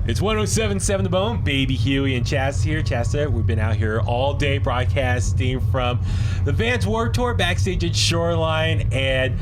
It's 107.7 The Bone. Baby Huey and Chasta here. Chasta, we've been out here all day broadcasting from the Vans Warped Tour backstage at Shoreline. And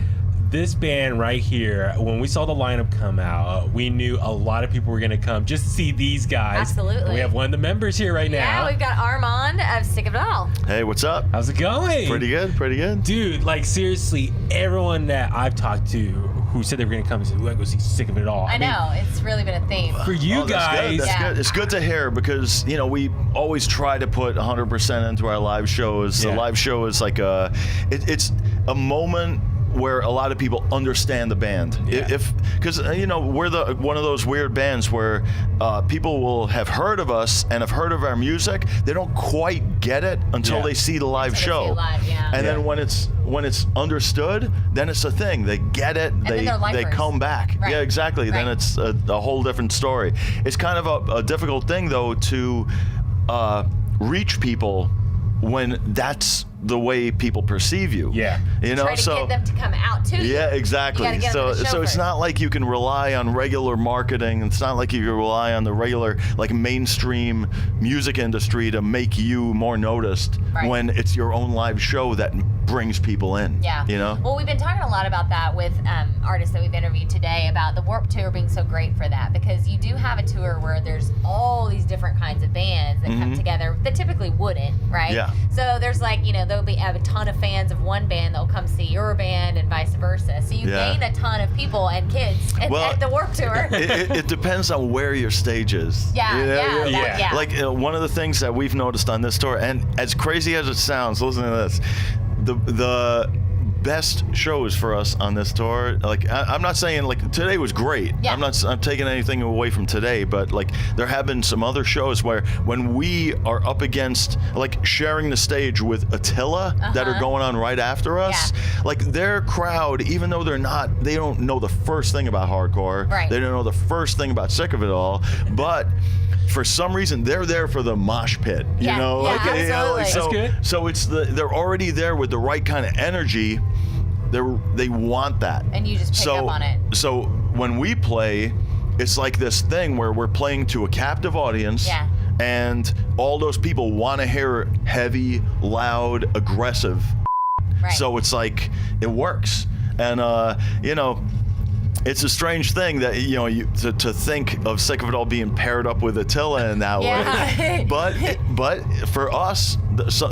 this band right here, when we saw the lineup come out, we knew a lot of people were going to come just to see these guys. Absolutely. And we have one of the members here right now. Yeah, we've got Armand of Sick of It All. Hey, what's up? How's it going? Pretty good, pretty good. Dude, like seriously, everyone that I've talked to who said they were going to come and said, we're going to go see Sick of It All. I know, it's really been a theme. For you guys. That's good. It's good to hear because, you know, we always try to put 100% into our live shows. Yeah. The live show is like it's a moment where a lot of people understand the band. Yeah. Because you know, we're one of those weird bands where people will have heard of us and have heard of our music. They don't quite get it until they see the live show. They see it live, yeah. And then when it's understood, then it's a thing. They get it. And They then they're lifers. come back. Right. Yeah, exactly. Right. Then it's a whole different story. It's kind of a difficult thing though to reach people when that's the way people perceive you. Yeah. You know, Try to so get them to come out to you. yeah, exactly. You gotta get them to the show So it's first. not like you can rely on regular marketing. It's not like you can rely on the regular like mainstream music industry to make you more noticed Right. when it's your own live show that brings people in. Yeah. You know? Well, we've been talking a lot about that with artists that we've interviewed today about the Warped Tour being so great for that because you do have a tour where there's all these different kinds of bands that come together that typically wouldn't, right? Yeah. So there's like, you know, there'll be a ton of fans of one band that'll come see your band and vice versa. So you gain a ton of people and kids at the Warped Tour. It depends on where your stage is. Yeah, You know? yeah. Like one of the things that we've noticed on this tour, and as crazy as it sounds, listen to this, the best shows for us on this tour, like I'm not saying like today was great. Yeah. I'm taking anything away from today, but like there have been some other shows where when we are up against like sharing the stage with Attila that are going on right after us, like their crowd, even though they don't know the first thing about hardcore, Right. they don't know the first thing about Sick of It All, but for some reason they're there for the mosh pit, you Yeah, know? yeah, Like, you know, absolutely. so, That's good. So it's they're already there with the right kind of energy. They want that. And you just pick up on it. So when we play, it's like this thing where we're playing to a captive audience. Yeah. And all those people want to hear heavy, loud, aggressive. Right. So it's like it works. And you know, it's a strange thing that to think of Sick of It All being paired up with Attila in that way. But for us,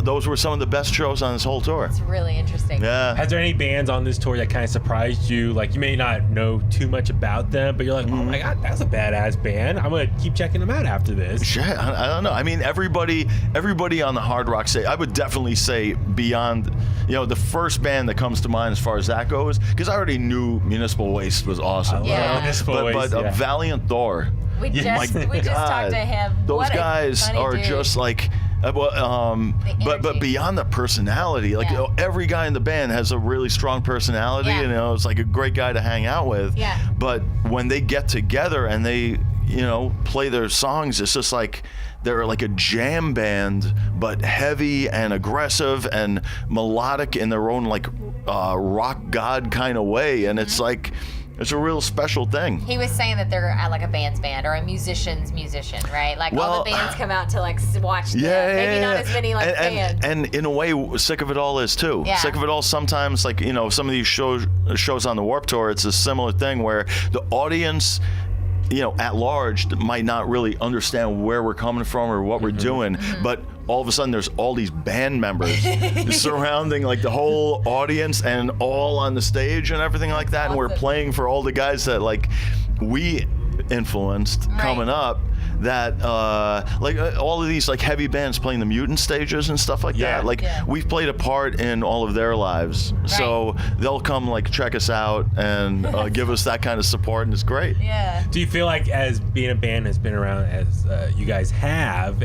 those were some of the best shows on this whole tour. It's really interesting. Yeah. Has there any bands on this tour that kind of surprised you? Like you may not know too much about them, but you're like, oh my God, that's a badass band. I'm gonna keep checking them out after this. Shit, I don't know. I mean, everybody on the hard rock stage, I would definitely say Beyond, the first band that comes to mind as far as that goes, because I already knew Municipal Waste was awesome. Yeah. Municipal Waste, But Valiant Thor. We just my talked God, to him. Those What a guys funny are dude. just like, but energy. beyond the personality, like Yeah. every guy in the band has a really strong personality. Yeah. It's like a great guy to hang out with. Yeah. But when they get together and they, play their songs, it's just like they're like a jam band, but heavy and aggressive and melodic in their own like rock god kind of way, and it's like. It's a real special thing. He was saying that they're like a band's band or a musician's musician, right? Like all the bands come out to like watch them. Maybe not as many like fans. And in a way, Sick of It All is too. Yeah. Sick of It All sometimes, like, some of these shows on the Warped Tour, it's a similar thing where the audience, at large might not really understand where we're coming from or what we're doing, but all of a sudden there's all these band members surrounding like the whole audience and all on the stage and everything like that. And we're playing for all the guys that like we influenced coming up, that all of these like heavy bands playing the Mutant stages and stuff like that. Like we've played a part in all of their lives. So they'll come like check us out and give us that kind of support, and it's great. Yeah. Do you feel like as being a band that's been around as you guys have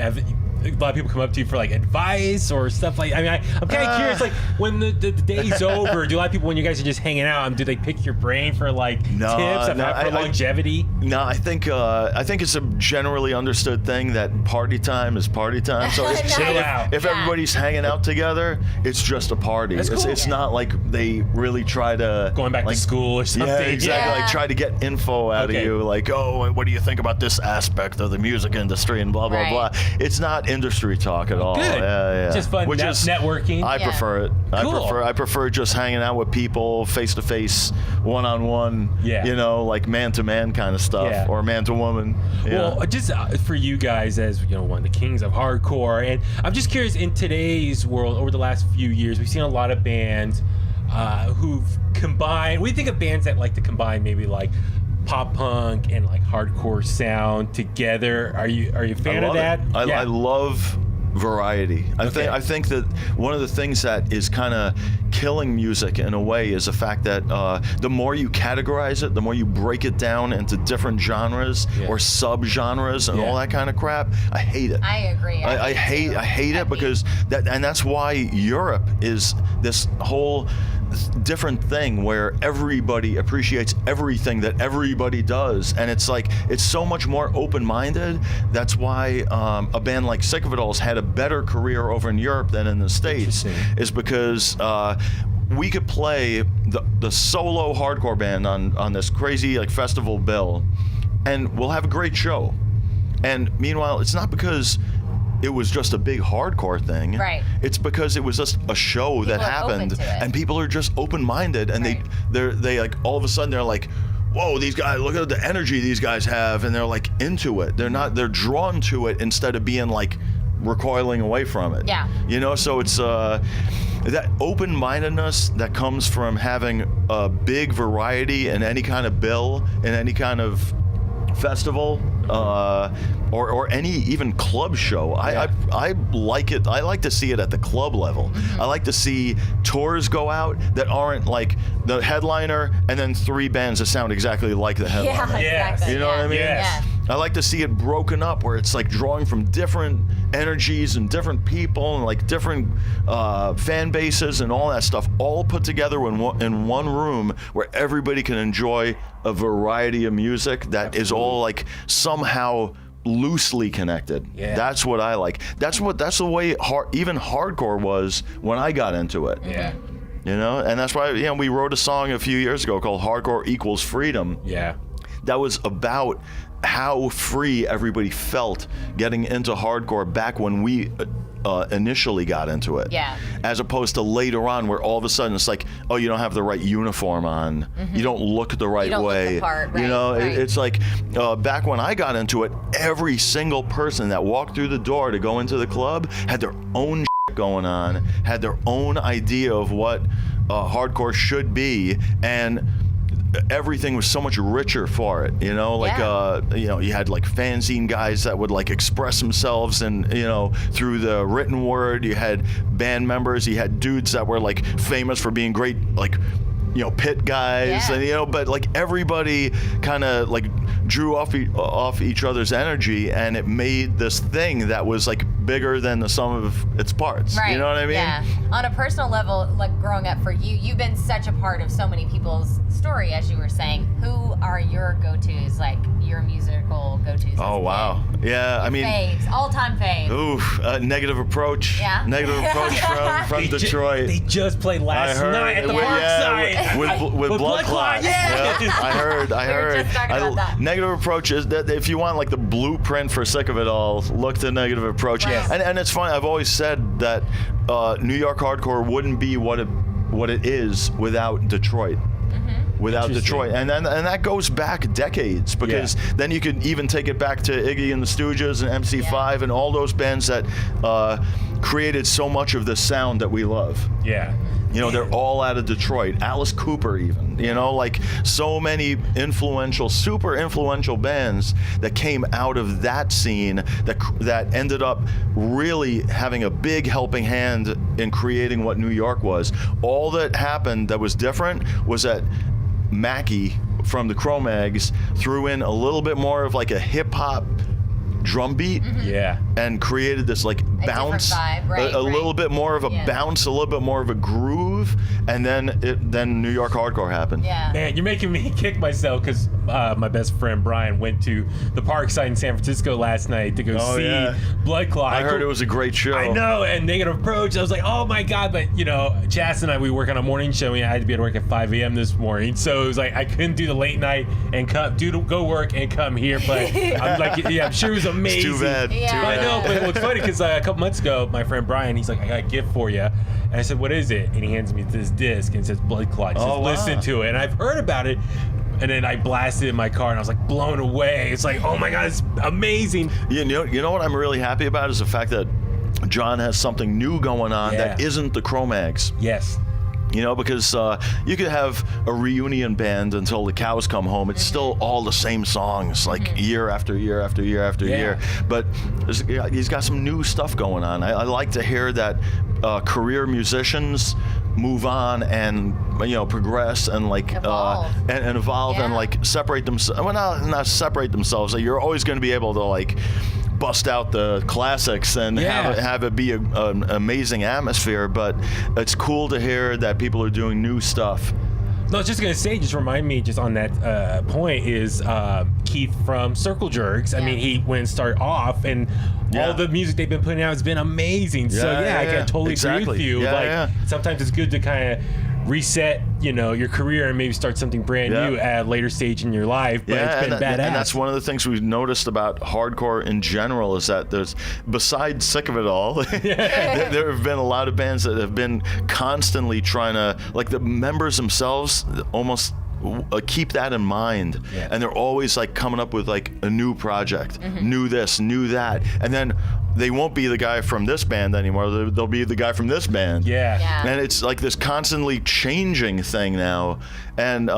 a lot of people come up to you for like advice or stuff like. I mean, I'm kind of curious. Like when the day's over, do a lot of people, when you guys are just hanging out, do they pick your brain for like tips for longevity? No, I think it's a generally understood thing that party time is party time. So if everybody's hanging out together, it's just a party. That's cool. It's not like they really try to going back to school or something. Yeah, exactly. Like try to get info out of you. Like, oh, what do you think about this aspect of the music industry and blah blah blah. It's not industry talk at all. Good. Yeah. Just fun. Which is networking. I prefer it. Cool. I prefer just hanging out with people face to face, one on one. Yeah. You know, like man to man kind of stuff, or man to woman. Well, just for you guys as one of the kings of hardcore, and I'm just curious, in today's world, over the last few years, we've seen a lot of bands who've combined. We think of bands that like to combine maybe like pop punk and like hardcore sound together. Are you a fan of that? I love variety. I think that one of the things that is kind of killing music in a way is the fact that the more you categorize it, the more you break it down into different genres or sub-genres and all that kind of crap. I hate it. I agree. I hate it because that's why Europe is this whole different thing where everybody appreciates everything that everybody does, and it's like it's so much more open-minded. That's why a band like Sick of It All's had a better career over in Europe than in the States, is because we could play the solo hardcore band on this crazy like festival bill, and we'll have a great show. And meanwhile, it's not because it was just a big hardcore thing. Right. It's because it was just a show that happened, and people are just open-minded, and they like all of a sudden they're like, whoa, these guys, look at the energy these guys have, and they're like into it. They're drawn to it instead of being like recoiling away from it. Yeah. So it's that open-mindedness that comes from having a big variety in any kind of bill, in any kind of festival, or any even club show. I like it. I like to see it at the club level. I like to see tours go out that aren't like the headliner and then 3 bands that sound exactly like the headliner. Yeah, exactly. You know what I mean? Yes. I like to see it broken up where it's like drawing from different energies and different people and like different fan bases and all that stuff, all put together in one room where everybody can enjoy a variety of music that is all like somehow loosely connected. Yeah. That's what I like. That's the way even hardcore was when I got into it. Yeah. And that's why we wrote a song a few years ago called Hardcore Equals Freedom. Yeah. That was about how free everybody felt getting into hardcore back when we initially got into it. Yeah. As opposed to later on where all of a sudden it's like, oh, you don't have the right uniform on. You don't look the right way. Look the part, right, It's like back when I got into it, every single person that walked through the door to go into the club had their own shit going on, had their own idea of what hardcore should be, and everything was so much richer for it, you had like fanzine guys that would like express themselves and through the written word. You had band members, you had dudes that were like famous for being great like pit guys, and but like everybody kind of like drew off each other's energy, and it made this thing that was like bigger than the sum of its parts. Right. You know what I mean? Yeah. On a personal level, like growing up for you, you've been such a part of so many people's story, as you were saying. Who are your go-tos, like your musical go-tos? Oh, wow. Yeah, I mean... Faves, all-time faves. Oof, Negative Approach. Yeah. Negative Approach from Detroit. They just played last night at the Parkside. With Blood Clot. Yeah. I heard. We were just talking about that. Negative Approach is that if you want like the blueprint for Sick of It All, look to Negative Approach. Right. And it's funny, I've always said that New York hardcore wouldn't be what it is without Detroit. Without Detroit, and that goes back decades, because then you could even take it back to Iggy and the Stooges and MC5 and all those bands that created so much of the sound that we love. Yeah. They're all out of Detroit. Alice Cooper even, like so many super influential bands that came out of that scene that ended up really having a big helping hand in creating what New York was. All that happened that was different was that Mackie from the Cro-Mags threw in a little bit more of like a hip-hop drum beat. Yeah. And created this like bounce, vibe, right, a little bit more of a bounce, a little bit more of a groove, and then New York hardcore happened. Yeah. Man, you're making me kick myself because my best friend Brian went to the Parkside in San Francisco last night to go see Blood Clot. I heard it was a great show. I know, and Negative Approach. I was like, oh my god! But you know, Chasta and I, we work on a morning show, and I had to be at work at 5 a.m. this morning, so it was like I couldn't do the late night and go work and come here. But I'm like, yeah, I'm sure it was amazing. It's too bad. Yeah. Too I bad. know, but what's funny because a couple months ago, my friend Brian, he's like, I got a gift for you. And I said, what is it? And he hands me this disc and it says Blood Clot. He says, listen to it. And I've heard about it. And then I blasted it in my car and I was like blown away. It's like, oh my God, it's amazing. You know what I'm really happy about is the fact that John has something new going on that isn't the Cro-Mags. Yes. You know, because you could have a reunion band until the cows come home. It's still all the same songs, like year after year after year after year. But he's got some new stuff going on. I like to hear that career musicians move on and progress and like Evolve. And evolve and like separate themselves. Well, not separate themselves. You're always going to be able to like bust out the classics and have it be an amazing atmosphere, but it's cool to hear that people are doing new stuff. No, I was just going to say, just remind me, just on that point, is Keith from Circle Jerks. I mean, he went and started off, and all the music they've been putting out has been amazing. So, I can totally agree with you. Sometimes it's good to kind of reset, your career and maybe start something brand new at a later stage in your life. But it's been badass. And that's one of the things we've noticed about hardcore in general is that there's, besides Sick of It All, there have been a lot of bands that have been constantly trying to, like the members themselves almost keep that in mind, and they're always like coming up with like a new project, new this, new that, and then they won't be the guy from this band anymore. They'll be the guy from this band. And it's like this constantly changing thing now, and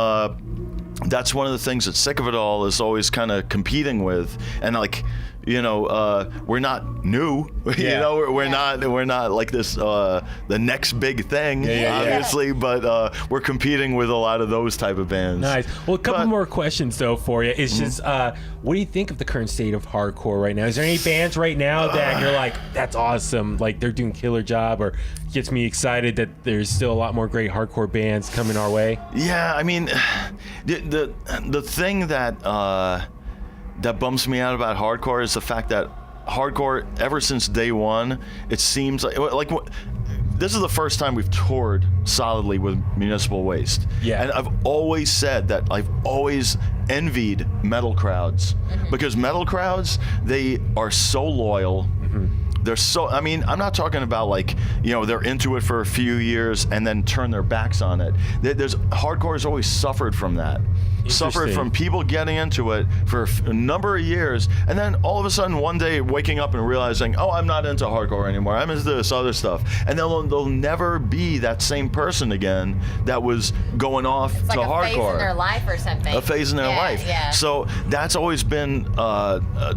that's one of the things that Sick of It All is always kind of competing with, and like. We're not new. We're not like this the next big thing, obviously, but we're competing with a lot of those type of bands. Nice. Well, a couple more questions though for you. It's just, what do you think of the current state of hardcore right now? Is there any bands right now that you're like, that's awesome, like they're doing killer job, or gets me excited that there's still a lot more great hardcore bands coming our way? Yeah, I mean, the thing that bums me out about hardcore is the fact that hardcore, ever since day one, it seems like this is the first time we've toured solidly with Municipal Waste. And I've always said that I've always envied metal crowds because metal crowds, they are so loyal. They're so, I mean, I'm not talking about like, they're into it for a few years and then turn their backs on it. Hardcore has always suffered from that. Suffered from people getting into it for a number of years, and then all of a sudden one day waking up and realizing, oh, I'm not into hardcore anymore. I'm into this other stuff, and they'll never be that same person again that was going off it's to like hardcore. A phase in their life or something. A phase in their life. So that's always been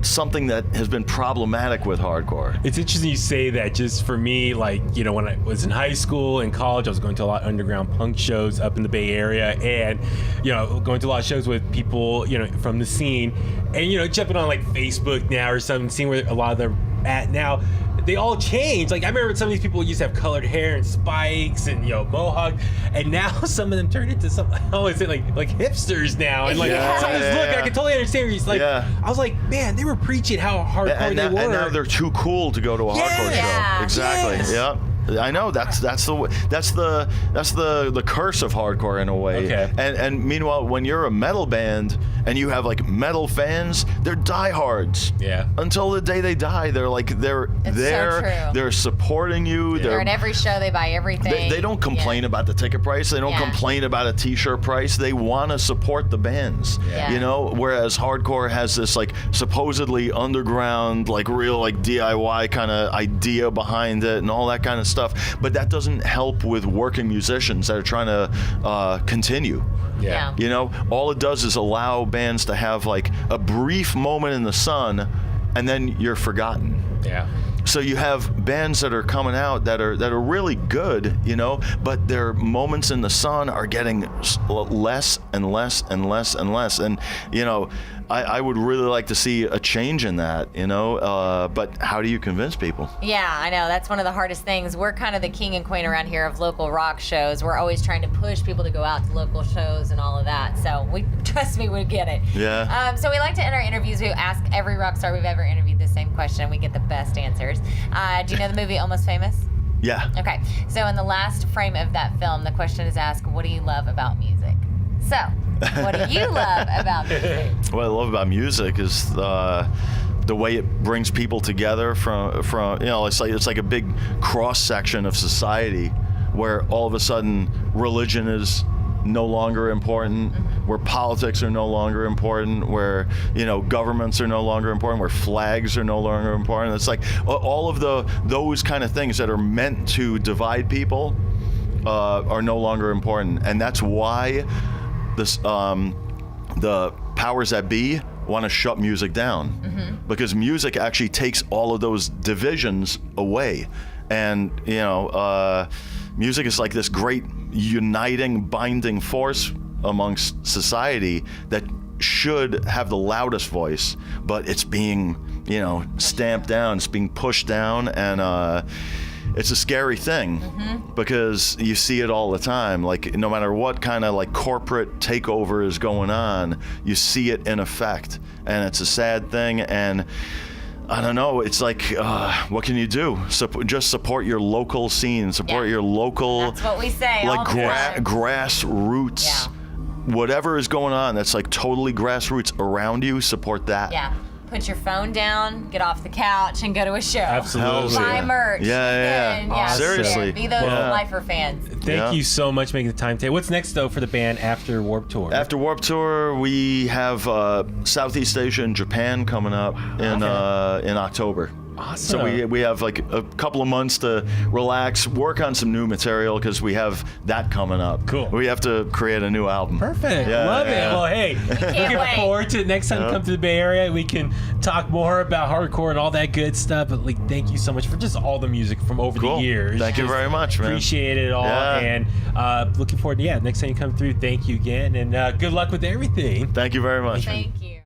something that has been problematic with hardcore. It's interesting you say that. Just for me, like when I was in high school and college, I was going to a lot of underground punk shows up in the Bay Area, and going to a lot of shows with people from the scene, and jumping on like Facebook now or something, seeing where a lot of them at now. They all changed. Like I remember some of these people used to have colored hair and spikes and mohawk, and now some of them turned into some. Oh, is it like hipsters now? And like some of this look, I can totally understand. He's like, I was like, man, they were preaching how hardcore they were, and now they're too cool to go to a hardcore show. Exactly. Yes. I know that's the curse of hardcore in a way. And meanwhile, when you're a metal band and you have like metal fans, they're diehards. Until the day they die, they're like they're there. They're supporting you. They're at every show. They buy everything. They don't complain about the ticket price. They don't complain about a T-shirt price. They want to support the bands. Whereas hardcore has this like supposedly underground, like real like DIY kind of idea behind it and all that kind of stuff. But that doesn't help with working musicians that are trying to continue. All it does is allow bands to have like a brief moment in the sun, and then you're forgotten. So you have bands that are coming out that are really good, but their moments in the sun are getting less and less and less and less. And I would really like to see a change in that, but how do you convince people? Yeah, I know. That's one of the hardest things. We're kind of the king and queen around here of local rock shows. We're always trying to push people to go out to local shows and all of that. So trust me, we get it. Yeah. So we like to end our interviews. We ask every rock star we've ever interviewed the same question. We get the best answers. Do you know the movie Almost Famous? Yeah. Okay. So in the last frame of that film, the question is asked, what do you love about music? So, what do you love about music? What I love about music is the way it brings people together from it's like a big cross section of society where all of a sudden religion is no longer important, where politics are no longer important, where governments are no longer important, where flags are no longer important. It's like all of those kind of things that are meant to divide people are no longer important, and that's why the powers that be want to shut music down, because music actually takes all of those divisions away. And music is like this great uniting, binding force amongst society that should have the loudest voice, but it's being stamped down, it's being pushed down, and it's a scary thing because you see it all the time. Like, no matter what kind of like corporate takeover is going on, you see it in effect, and it's a sad thing. And I don't know, it's like, what can you do? Just support your local scene, support your local. That's what we say. Like all the time. grassroots. Yeah. Whatever is going on that's like totally grassroots around you, support that. Yeah. Put your phone down, get off the couch, and go to a show. Absolutely. Buy merch. Yeah. Awesome. Seriously. Be those lifer fans. Thank you so much for making the time today. What's next, though, for the band after Warped Tour? After Warped Tour, we have Southeast Asia and Japan coming up in October. Awesome. So we have like a couple of months to relax, work on some new material, because we have that coming up. Cool. We have to create a new album. Perfect. Yeah, Love it. yeah. Well, hey, looking wait. forward to it. Next time you come to the Bay Area, we can talk more about hardcore and all that good stuff. But thank you so much for just all the music from over Cool. the years. Thank you very much, man. Appreciate it all. Yeah. And looking forward to, next time you come through, thank you again. And good luck with everything. Thank you very much. Thank you.